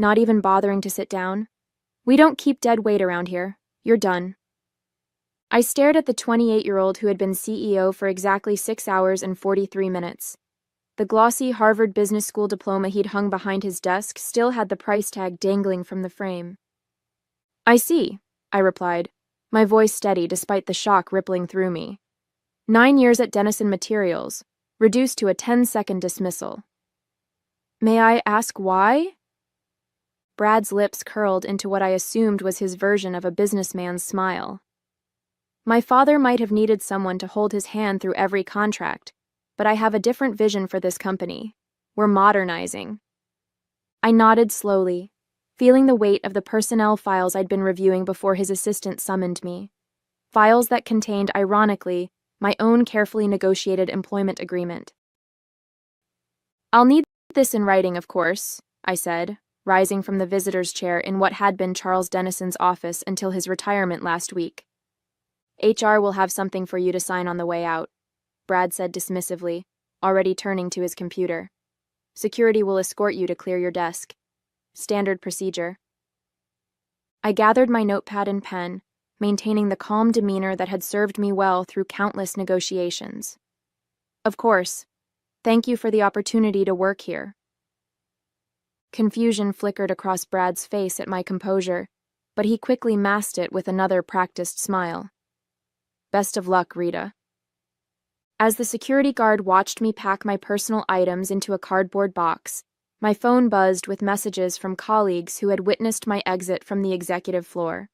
not even bothering to sit down. "We don't keep dead weight around here. You're done." I stared at the 28-year-old who had been CEO for exactly 6 hours and 43 minutes. The glossy Harvard Business School diploma he'd hung behind his desk still had the price tag dangling from the frame. "I see," I replied, my voice steady despite the shock rippling through me. 9 years at Denison Materials, reduced to a 10-second dismissal. "May I ask why?" Brad's lips curled into what I assumed was his version of a businessman's smile. "My father might have needed someone to hold his hand through every contract, but I have a different vision for this company. We're modernizing." I nodded slowly, feeling the weight of the personnel files I'd been reviewing before his assistant summoned me. Files that contained, ironically, my own carefully negotiated employment agreement. "I'll need this in writing, of course," I said, rising from the visitor's chair in what had been Charles Denison's office until his retirement last week. "HR will have something for you to sign on the way out," Brad said dismissively, already turning to his computer. "Security will escort you to clear your desk. Standard procedure." I gathered my notepad and pen, maintaining the calm demeanor that had served me well through countless negotiations. "Of course. Thank you for the opportunity to work here." Confusion flickered across Brad's face at my composure, but he quickly masked it with another practiced smile. "Best of luck, Rita." As the security guard watched me pack my personal items into a cardboard box, my phone buzzed with messages from colleagues who had witnessed my exit from the executive floor.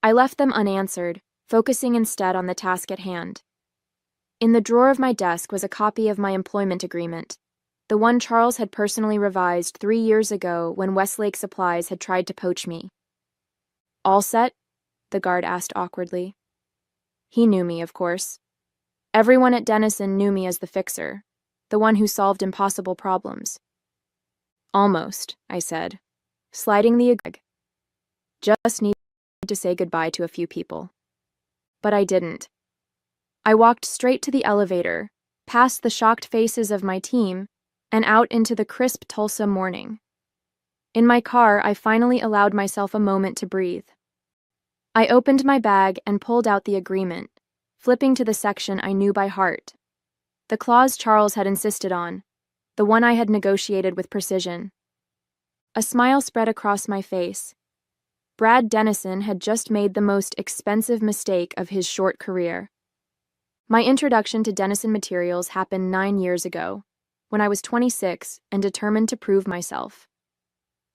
I left them unanswered, focusing instead on the task at hand. In the drawer of my desk was a copy of my employment agreement, the one Charles had personally revised 3 years ago when Westlake Supplies had tried to poach me. "All set?" the guard asked awkwardly. He knew me, of course. Everyone at Denison knew me as the fixer, the one who solved impossible problems. "Almost," I said, sliding the agreement. "Just need to say goodbye to a few people." But I didn't. I walked straight to the elevator, past the shocked faces of my team, and out into the crisp Tulsa morning. In my car, I finally allowed myself a moment to breathe. I opened my bag and pulled out the agreement, flipping to the section I knew by heart. The clause Charles had insisted on, the one I had negotiated with precision. A smile spread across my face. Brad Denison had just made the most expensive mistake of his short career. My introduction to Denison Materials happened 9 years ago, when I was 26 and determined to prove myself.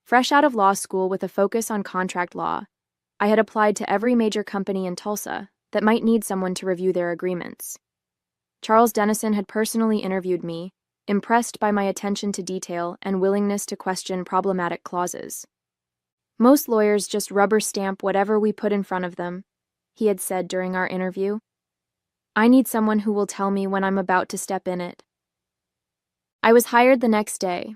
Fresh out of law school with a focus on contract law, I had applied to every major company in Tulsa that might need someone to review their agreements. Charles Denison had personally interviewed me, impressed by my attention to detail and willingness to question problematic clauses. "Most lawyers just rubber stamp whatever we put in front of them," he had said during our interview. "I need someone who will tell me when I'm about to step in it." I was hired the next day.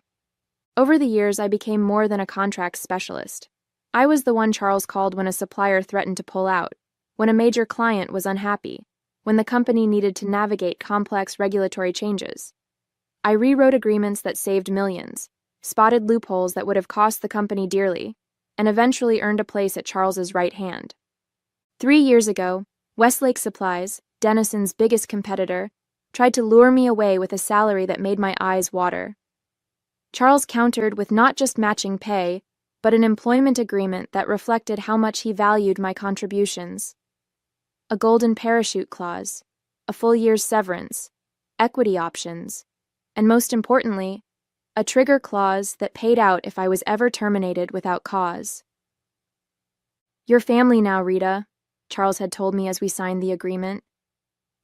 Over the years, I became more than a contracts specialist. I was the one Charles called when a supplier threatened to pull out, when a major client was unhappy, when the company needed to navigate complex regulatory changes. I rewrote agreements that saved millions, spotted loopholes that would have cost the company dearly, and eventually earned a place at Charles's right hand. 3 years ago, Westlake Supplies, Denison's biggest competitor, tried to lure me away with a salary that made my eyes water. Charles countered with not just matching pay, but an employment agreement that reflected how much he valued my contributions. A golden parachute clause, a full year's severance, equity options, and most importantly, a trigger clause that paid out if I was ever terminated without cause. "Your family now, Rita," Charles had told me as we signed the agreement.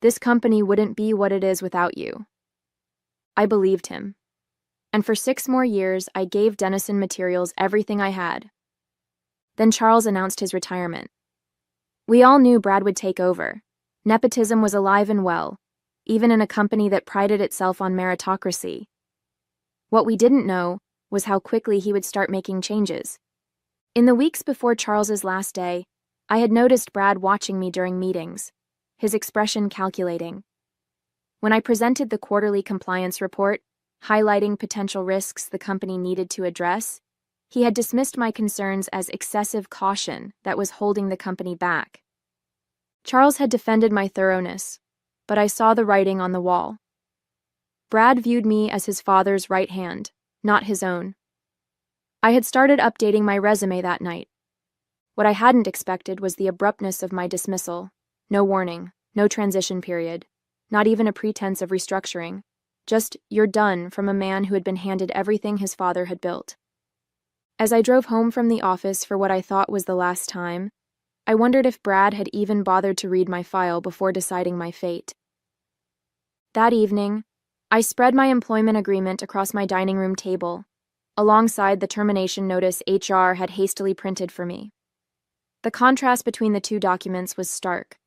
"This company wouldn't be what it is without you." I believed him. And for 6 more years, I gave Denison Materials everything I had. Then Charles announced his retirement. We all knew Brad would take over. Nepotism was alive and well, even in a company that prided itself on meritocracy. What we didn't know was how quickly he would start making changes. In the weeks before Charles's last day, I had noticed Brad watching me during meetings, his expression calculating. When I presented the quarterly compliance report, highlighting potential risks the company needed to address, He had dismissed my concerns as excessive caution that was holding the company back. Charles had defended my thoroughness, but I saw the writing on the wall. Brad viewed me as his father's right hand, not his own. I had started updating my resume that night. What I hadn't expected was the abruptness of my dismissal. No warning, no transition period, not even a pretense of restructuring. Just, "You're done," from a man who had been handed everything his father had built. As I drove home from the office for what I thought was the last time, I wondered if Brad had even bothered to read my file before deciding my fate. That evening, I spread my employment agreement across my dining room table, alongside the termination notice HR had hastily printed for me. The contrast between the two documents was stark.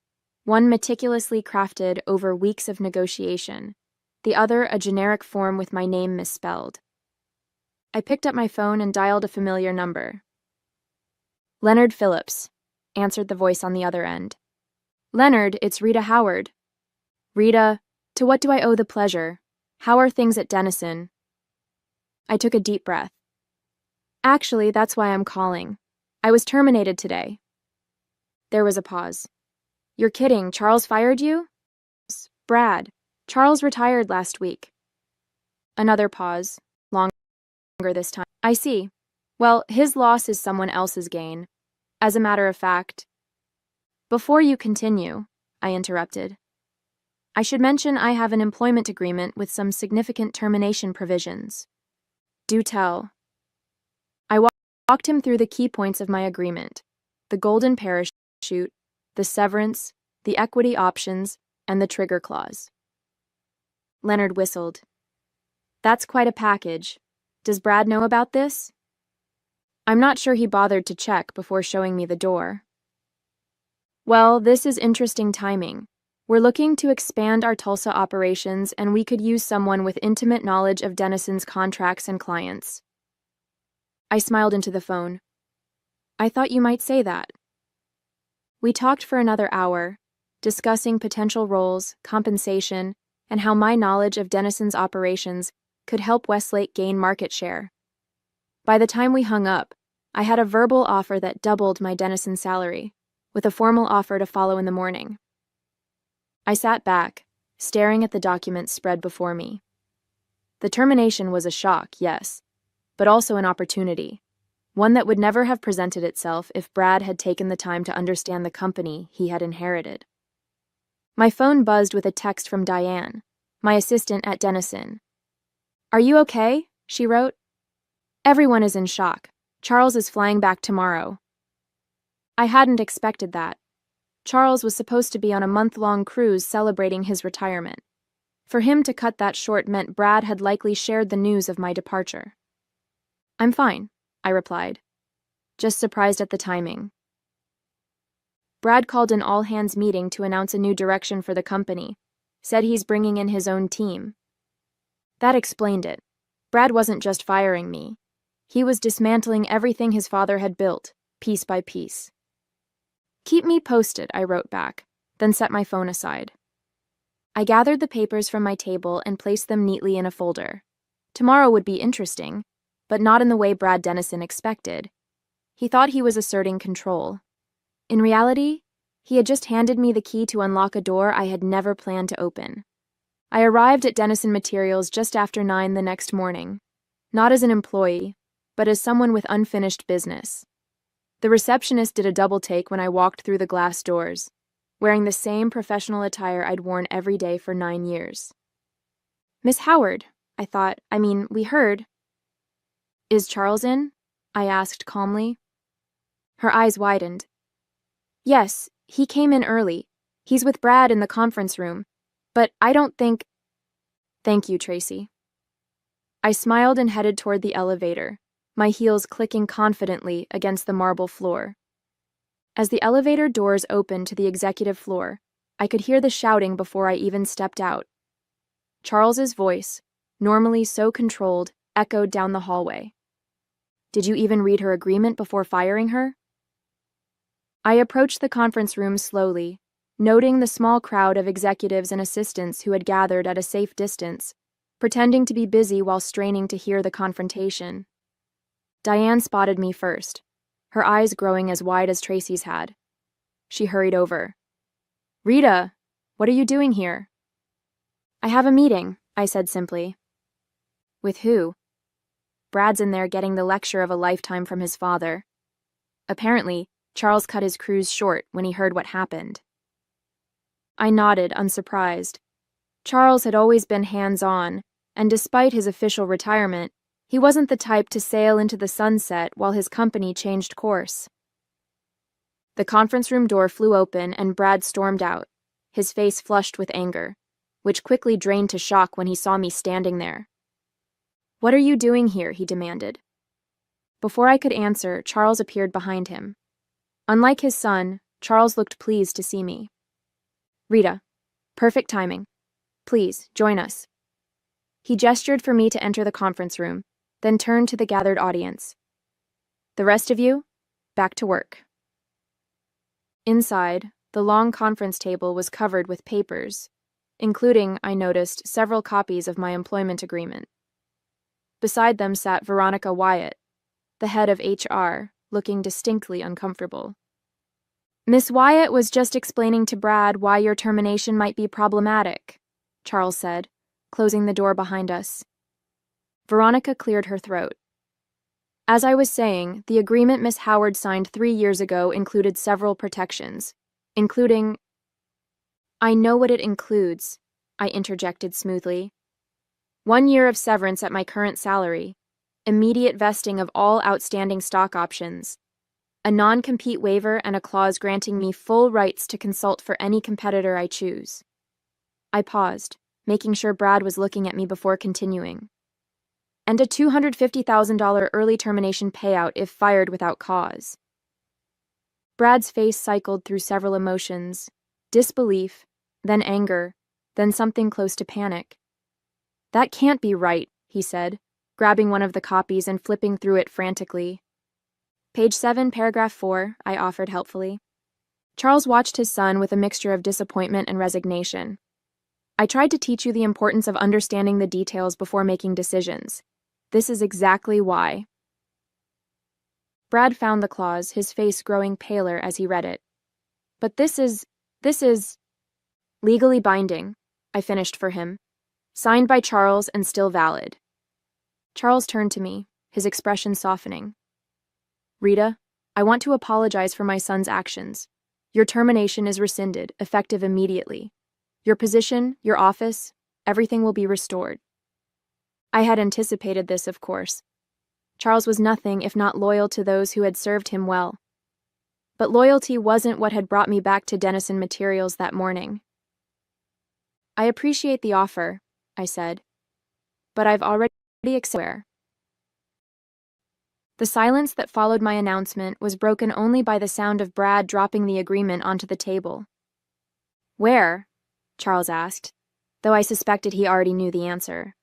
One meticulously crafted over weeks of negotiation, the other a generic form with my name misspelled. I picked up my phone and dialed a familiar number. "Leonard Phillips," answered the voice on the other end. "Leonard, it's Rita Howard." "Rita, to what do I owe the pleasure? How are things at Denison?" I took a deep breath. "Actually, that's why I'm calling. I was terminated today." There was a pause. "You're kidding, Charles fired you?" "Brad. Charles retired last week." Another pause, longer this time. "I see. Well, his loss is someone else's gain. As a matter of fact..." "Before you continue," I interrupted, "I should mention I have an employment agreement with some significant termination provisions." "Do tell." I walked him through the key points of my agreement: the golden parachute, the severance, the equity options, and the trigger clause. Leonard whistled. "That's quite a package. Does Brad know about this?" I'm not sure he bothered to check before showing me the door. "Well, this is interesting timing. We're looking to expand our Tulsa operations, and we could use someone with intimate knowledge of Denison's contracts and clients." I smiled into the phone. "I thought you might say that." We talked for another hour, discussing potential roles, compensation, and how my knowledge of Denison's operations could help Westlake gain market share. By the time we hung up, I had a verbal offer that doubled my Denison salary, with a formal offer to follow in the morning. I sat back, staring at the documents spread before me. The termination was a shock, yes, but also an opportunity, one that would never have presented itself if Brad had taken the time to understand the company he had inherited. My phone buzzed with a text from Diane, my assistant at Denison. "Are you okay?" she wrote. "Everyone is in shock. Charles is flying back tomorrow." I hadn't expected that. Charles was supposed to be on a month-long cruise celebrating his retirement. For him to cut that short meant Brad had likely shared the news of my departure. "I'm fine," I replied, just surprised at the timing. Brad called an all-hands meeting to announce a new direction for the company, said he's bringing in his own team. That explained it. Brad wasn't just firing me. He was dismantling everything his father had built, piece by piece. "Keep me posted," I wrote back, then set my phone aside. I gathered the papers from my table and placed them neatly in a folder. Tomorrow would be interesting, but not in the way Brad Denison expected. He thought he was asserting control. In reality, he had just handed me the key to unlock a door I had never planned to open. I arrived at Denison Materials just after 9 the next morning, not as an employee, but as someone with unfinished business. The receptionist did a double take when I walked through the glass doors, wearing the same professional attire I'd worn every day for 9 years. "Miss Howard," I thought, we heard." "Is Charles in?" I asked calmly. Her eyes widened. "Yes, he came in early. He's with Brad in the conference room. But I don't think..." "Thank you, Tracy." I smiled and headed toward the elevator, my heels clicking confidently against the marble floor. As the elevator doors opened to the executive floor, I could hear the shouting before I even stepped out. Charles's voice, normally so controlled, echoed down the hallway. "Did you even read her agreement before firing her?" I approached the conference room slowly, noting the small crowd of executives and assistants who had gathered at a safe distance, pretending to be busy while straining to hear the confrontation. Diane spotted me first, her eyes growing as wide as Tracy's had. She hurried over. "Rita, what are you doing here?" "I have a meeting," I said simply. "With who?" "Brad's in there getting the lecture of a lifetime from his father." Apparently, Charles cut his cruise short when he heard what happened. I nodded, unsurprised. Charles had always been hands-on, and despite his official retirement, he wasn't the type to sail into the sunset while his company changed course. The conference room door flew open and Brad stormed out, his face flushed with anger, which quickly drained to shock when he saw me standing there. "What are you doing here?" he demanded. Before I could answer, Charles appeared behind him. Unlike his son, Charles looked pleased to see me. "Rita, perfect timing. Please, join us." He gestured for me to enter the conference room, then turned to the gathered audience. "The rest of you, back to work." Inside, the long conference table was covered with papers, including, I noticed, several copies of my employment agreement. Beside them sat Veronica Wyatt, the head of HR, looking distinctly uncomfortable. "Miss Wyatt was just explaining to Brad why your termination might be problematic," Charles said, closing the door behind us. Veronica cleared her throat. "As I was saying, the agreement Miss Howard signed 3 years ago included several protections, including—" "I know what it includes," I interjected smoothly. "1 year of severance at my current salary, immediate vesting of all outstanding stock options, a non-compete waiver and a clause granting me full rights to consult for any competitor I choose." I paused, making sure Brad was looking at me before continuing. "And a $250,000 early termination payout if fired without cause." Brad's face cycled through several emotions: disbelief, then anger, then something close to panic. "That can't be right," he said, grabbing one of the copies and flipping through it frantically. "Page 7, paragraph 4, I offered helpfully. Charles watched his son with a mixture of disappointment and resignation. "I tried to teach you the importance of understanding the details before making decisions. This is exactly why." Brad found the clause, his face growing paler as he read it. "But this is legally binding," I finished for him. "Signed by Charles and still valid." Charles turned to me, his expression softening. "Rita, I want to apologize for my son's actions. Your termination is rescinded, effective immediately. Your position, your office, everything will be restored." I had anticipated this, of course. Charles was nothing if not loyal to those who had served him well. But loyalty wasn't what had brought me back to Denison Materials that morning. "I appreciate the offer," I said, "but I've already accepted." The silence that followed my announcement was broken only by the sound of Brad dropping the agreement onto the table. "Where?" Charles asked, though I suspected he already knew the answer.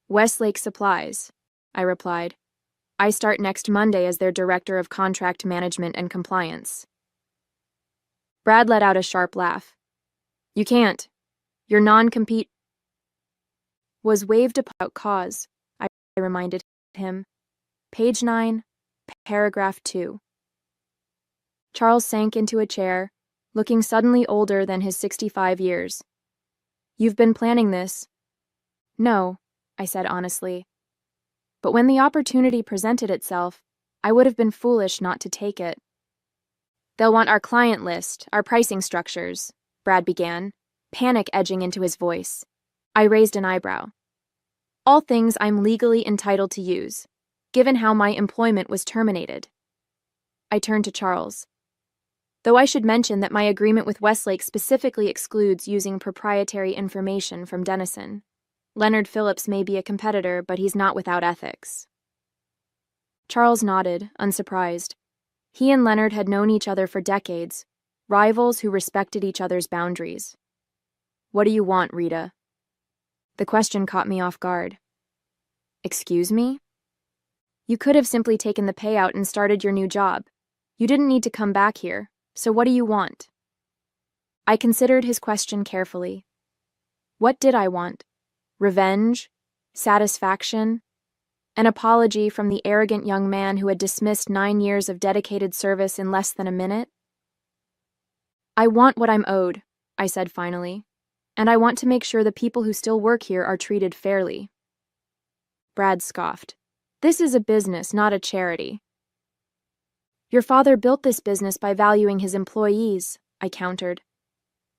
"Westlake Supplies," I replied. "I start next Monday as their Director of Contract Management and Compliance." Brad let out a sharp laugh. "You can't. Your non-compete was waived without cause," I reminded him. Page 9, paragraph 2. Charles sank into a chair, looking suddenly older than his 65 years. "You've been planning this." "No," I said honestly. "But when the opportunity presented itself, I would have been foolish not to take it." "They'll want our client list, our pricing structures," Brad began, panic edging into his voice. I raised an eyebrow. "All things I'm legally entitled to use, given how my employment was terminated." I turned to Charles. "Though I should mention that my agreement with Westlake specifically excludes using proprietary information from Denison. Leonard Phillips may be a competitor, but he's not without ethics." Charles nodded, unsurprised. He and Leonard had known each other for decades, rivals who respected each other's boundaries. "What do you want, Rita?" The question caught me off guard. "Excuse me?" "You could have simply taken the payout and started your new job. You didn't need to come back here, so what do you want?" I considered his question carefully. What did I want? Revenge? Satisfaction? An apology from the arrogant young man who had dismissed 9 years of dedicated service in less than a minute? "I want what I'm owed," I said finally, "and I want to make sure the people who still work here are treated fairly." Brad scoffed. "This is a business, not a charity." "Your father built this business by valuing his employees," I countered.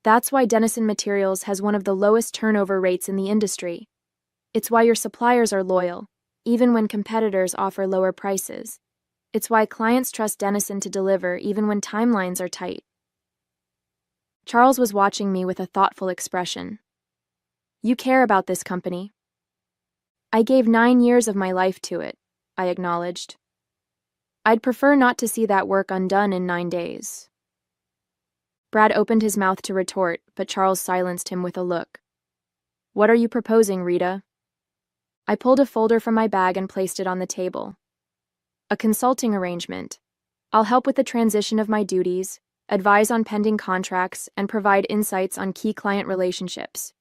"That's why Denison Materials has one of the lowest turnover rates in the industry. It's why your suppliers are loyal, even when competitors offer lower prices. It's why clients trust Denison to deliver even when timelines are tight." Charles was watching me with a thoughtful expression. "You care about this company." "I gave 9 years of my life to it," I acknowledged. "I'd prefer not to see that work undone in 9 days." Brad opened his mouth to retort, but Charles silenced him with a look. "What are you proposing, Rita?" I pulled a folder from my bag and placed it on the table. "A consulting arrangement. I'll help with the transition of my duties, advise on pending contracts, and provide insights on key client relationships.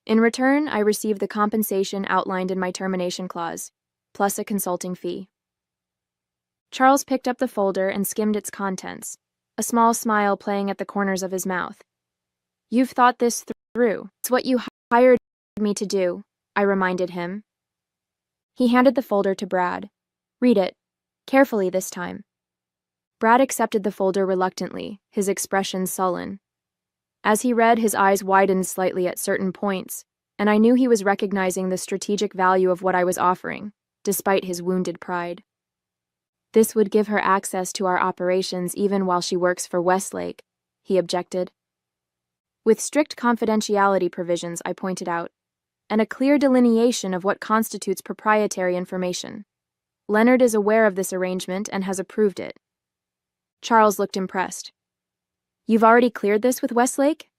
In return, I receive the compensation outlined in my termination clause, plus a consulting fee." Charles picked up the folder and skimmed its contents, a small smile playing at the corners of his mouth. "You've thought this through. It's what you hired me to do," I reminded him. He handed the folder to Brad. "Read it. Carefully this time." Brad accepted the folder reluctantly, his expression sullen. As he read, his eyes widened slightly at certain points, and I knew he was recognizing the strategic value of what I was offering, despite his wounded pride. "This would give her access to our operations even while she works for Westlake," he objected. "With strict confidentiality provisions," I pointed out, "and a clear delineation of what constitutes proprietary information. Leonard is aware of this arrangement and has approved it." Charles looked impressed. "You've already cleared this with Westlake?"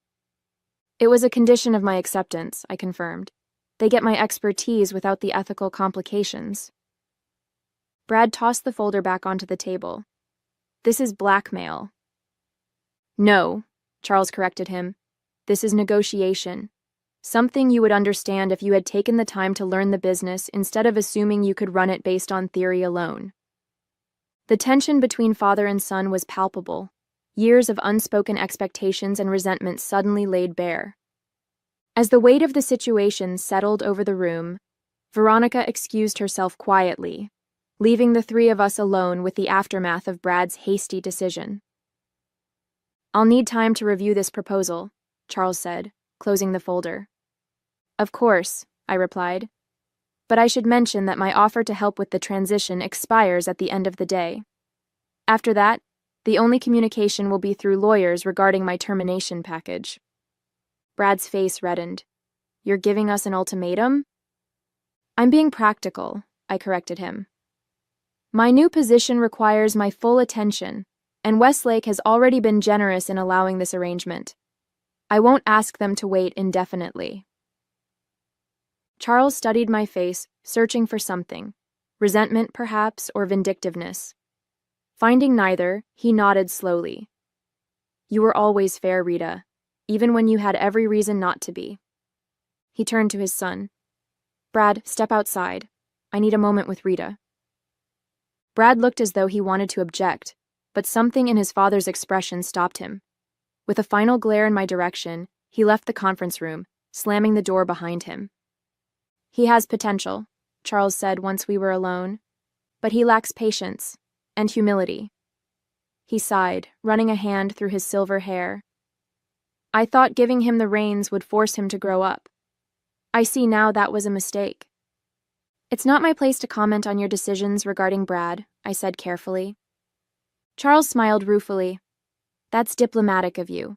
"It was a condition of my acceptance," I confirmed. "They get my expertise without the ethical complications." Brad tossed the folder back onto the table. "This is blackmail." "No," Charles corrected him. "This is negotiation. Something you would understand if you had taken the time to learn the business instead of assuming you could run it based on theory alone." The tension between father and son was palpable. Years of unspoken expectations and resentment suddenly laid bare. As the weight of the situation settled over the room, Veronica excused herself quietly, leaving the three of us alone with the aftermath of Brad's hasty decision. "I'll need time to review this proposal," Charles said, closing the folder. "Of course," I replied. "But I should mention that my offer to help with the transition expires at the end of the day. After that, the only communication will be through lawyers regarding my termination package." Brad's face reddened. "You're giving us an ultimatum?" "I'm being practical," I corrected him. "My new position requires my full attention, and Westlake has already been generous in allowing this arrangement. I won't ask them to wait indefinitely." Charles studied my face, searching for something, resentment perhaps, or vindictiveness. Finding neither, he nodded slowly. "You were always fair, Rita, even when you had every reason not to be." He turned to his son. "Brad, step outside. I need a moment with Rita." Brad looked as though he wanted to object, but something in his father's expression stopped him. With a final glare in my direction, he left the conference room, slamming the door behind him. "He has potential," Charles said once we were alone, "but he lacks patience and humility." He sighed, running a hand through his silver hair. "I thought giving him the reins would force him to grow up. I see now that was a mistake." "It's not my place to comment on your decisions regarding Brad," I said carefully. Charles smiled ruefully. "That's diplomatic of you.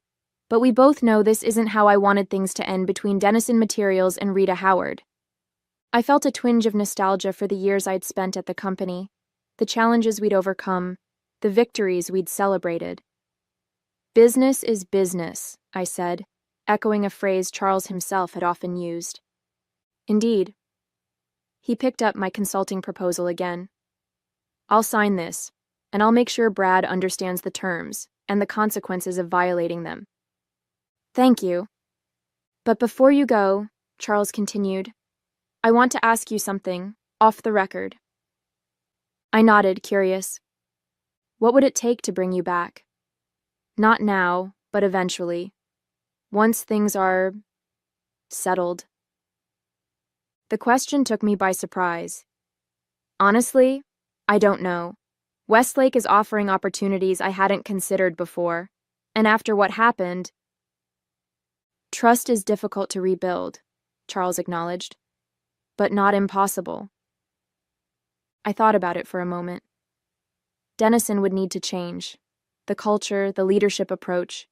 But we both know this isn't how I wanted things to end between Denison Materials and Rita Howard." I felt a twinge of nostalgia for the years I'd spent at the company, the challenges we'd overcome, the victories we'd celebrated. "Business is business," I said, echoing a phrase Charles himself had often used. "Indeed." He picked up my consulting proposal again. "I'll sign this, and I'll make sure Brad understands the terms and the consequences of violating them." "Thank you. But before you go," Charles continued, "I want to ask you something, off the record." I nodded, curious. What would it take to bring you back? Not now, but eventually. Once things are settled. The question took me by surprise. Honestly, I don't know. Westlake is offering opportunities I hadn't considered before, and after what happened, trust is difficult to rebuild, Charles acknowledged, but not impossible. I thought about it for a moment. Dennison would need to change. The culture, the leadership approach.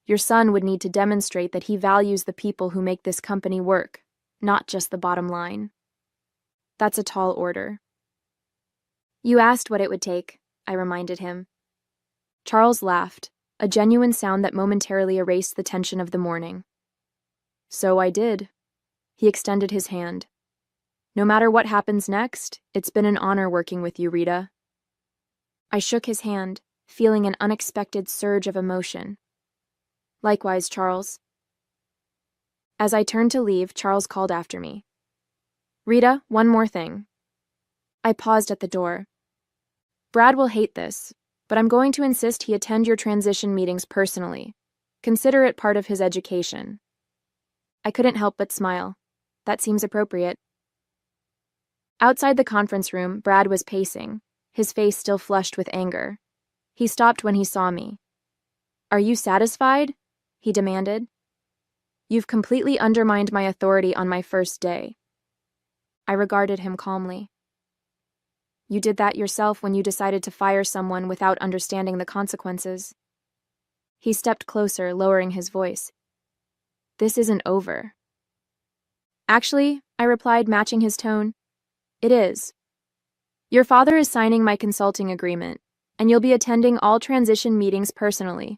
Your son would need to demonstrate that he values the people who make this company work, not just the bottom line. That's a tall order. You asked what it would take, I reminded him. Charles laughed, a genuine sound that momentarily erased the tension of the morning. So I did. He extended his hand. No matter what happens next, it's been an honor working with you, Rita. I shook his hand, feeling an unexpected surge of emotion. Likewise, Charles. As I turned to leave, Charles called after me. Rita, one more thing. I paused at the door. Brad will hate this, but I'm going to insist he attend your transition meetings personally. Consider it part of his education. I couldn't help but smile. That seems appropriate. Outside the conference room, Brad was pacing, his face still flushed with anger. He stopped when he saw me. Are you satisfied? He demanded. You've completely undermined my authority on my first day. I regarded him calmly. You did that yourself when you decided to fire someone without understanding the consequences. He stepped closer, lowering his voice. This isn't over. Actually, I replied, matching his tone, it is. Your father is signing my consulting agreement, and you'll be attending all transition meetings personally.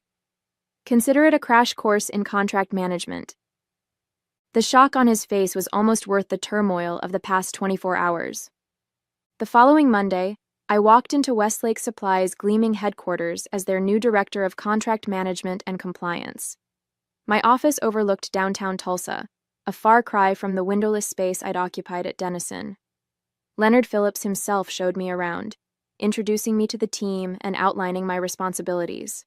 Consider it a crash course in contract management. The shock on his face was almost worth the turmoil of the past 24 hours. The following Monday, I walked into Westlake Supply's gleaming headquarters as their new director of contract management and compliance. My office overlooked downtown Tulsa, a far cry from the windowless space I'd occupied at Dennison. Leonard Phillips himself showed me around, introducing me to the team and outlining my responsibilities.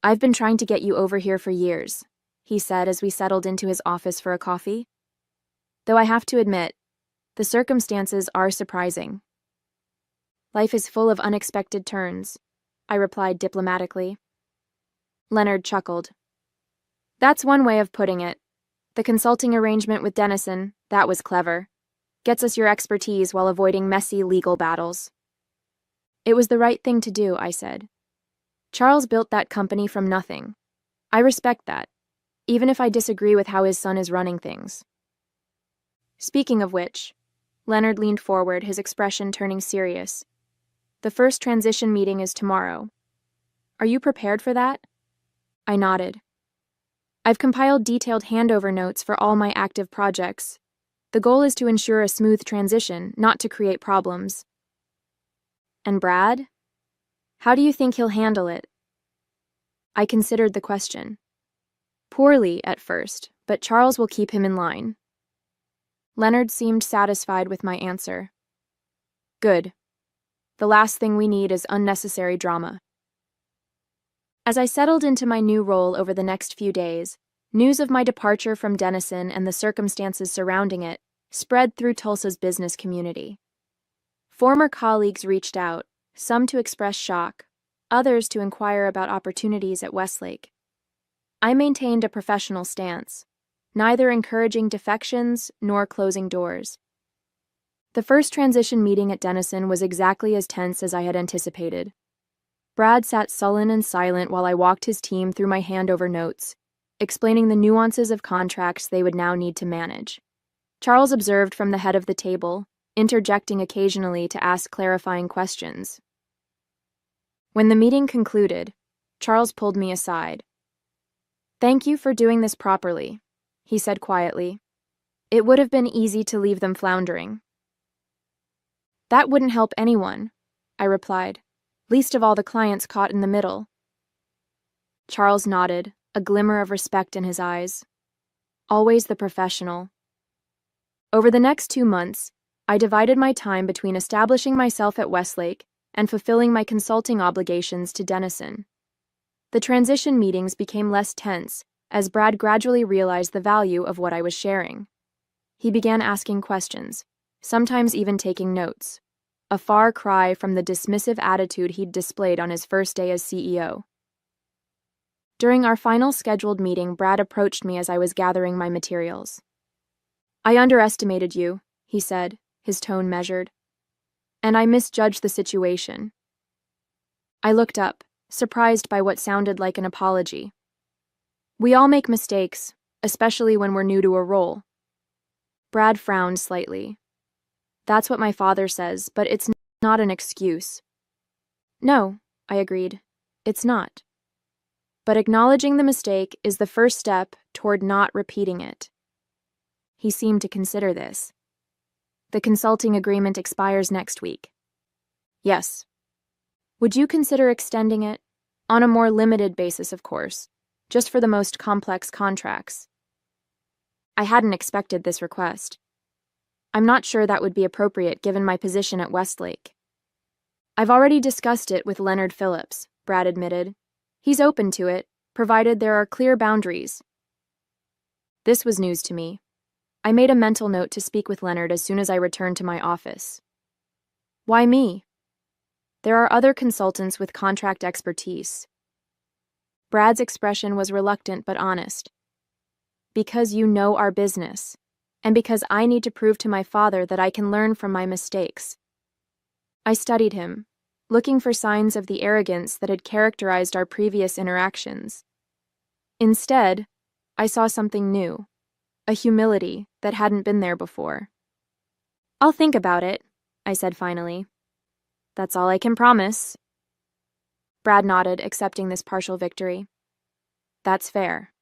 I've been trying to get you over here for years, he said as we settled into his office for a coffee. Though I have to admit, the circumstances are surprising. Life is full of unexpected turns, I replied diplomatically. Leonard chuckled. That's one way of putting it. The consulting arrangement with Dennison, that was clever. Gets us your expertise while avoiding messy legal battles. It was the right thing to do, I said. Charles built that company from nothing. I respect that, even if I disagree with how his son is running things. Speaking of which, Leonard leaned forward, his expression turning serious. The first transition meeting is tomorrow. Are you prepared for that? I nodded. I've compiled detailed handover notes for all my active projects. The goal is to ensure a smooth transition, not to create problems. And Brad? How do you think he'll handle it? I considered the question. Poorly at first, but Charles will keep him in line. Leonard seemed satisfied with my answer. Good. The last thing we need is unnecessary drama. As I settled into my new role over the next few days, news of my departure from Dennison and the circumstances surrounding it spread through Tulsa's business community. Former colleagues reached out, some to express shock, others to inquire about opportunities at Westlake. I maintained a professional stance, neither encouraging defections nor closing doors. The first transition meeting at Dennison was exactly as tense as I had anticipated. Brad sat sullen and silent while I walked his team through my handover notes, explaining the nuances of contracts they would now need to manage. Charles observed from the head of the table, interjecting occasionally to ask clarifying questions. When the meeting concluded, Charles pulled me aside. Thank you for doing this properly, he said quietly. It would have been easy to leave them floundering. That wouldn't help anyone, I replied, least of all the clients caught in the middle. Charles nodded, a glimmer of respect in his eyes. Always the professional. Over the next 2 months, I divided my time between establishing myself at Westlake and fulfilling my consulting obligations to Denison. The transition meetings became less tense as Brad gradually realized the value of what I was sharing. He began asking questions, sometimes even taking notes, a far cry from the dismissive attitude he'd displayed on his first day as CEO. During our final scheduled meeting, Brad approached me as I was gathering my materials. "I underestimated you," he said, his tone measured, "and I misjudged the situation." I looked up, surprised by what sounded like an apology. "We all make mistakes, especially when we're new to a role." Brad frowned slightly. "That's what my father says, but it's not an excuse." "No," I agreed, "it's not. But acknowledging the mistake is the first step toward not repeating it." He seemed to consider this. "The consulting agreement expires next week." "Yes." "Would you consider extending it? On a more limited basis, of course, just for the most complex contracts." I hadn't expected this request. "I'm not sure that would be appropriate given my position at Westlake." "I've already discussed it with Leonard Phillips," Brad admitted. "He's open to it, provided there are clear boundaries." This was news to me. I made a mental note to speak with Leonard as soon as I returned to my office. "Why me?" "There are other consultants with contract expertise." Brad's expression was reluctant but honest. "Because you know our business, and because I need to prove to my father that I can learn from my mistakes." I studied him, looking for signs of the arrogance that had characterized our previous interactions. Instead, I saw something new, a humility that hadn't been there before. "I'll think about it," I said finally. "That's all I can promise." Brad nodded, accepting this partial victory. "That's fair."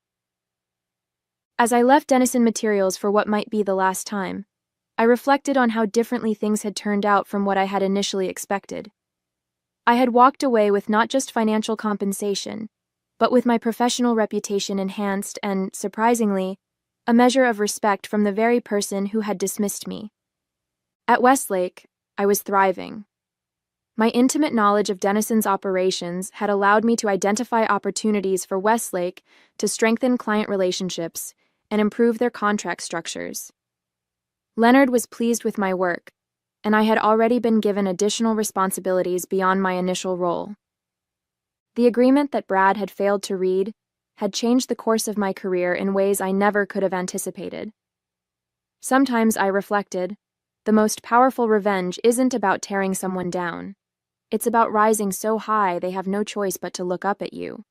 As I left Denison Materials for what might be the last time, I reflected on how differently things had turned out from what I had initially expected. I had walked away with not just financial compensation, but with my professional reputation enhanced and, surprisingly, a measure of respect from the very person who had dismissed me. At Westlake, I was thriving. My intimate knowledge of Denison's operations had allowed me to identify opportunities for Westlake to strengthen client relationships and improve their contract structures. Leonard was pleased with my work, and I had already been given additional responsibilities beyond my initial role. The agreement that Brad had failed to read had changed the course of my career in ways I never could have anticipated. Sometimes I reflected, the most powerful revenge isn't about tearing someone down. It's about rising so high they have no choice but to look up at you.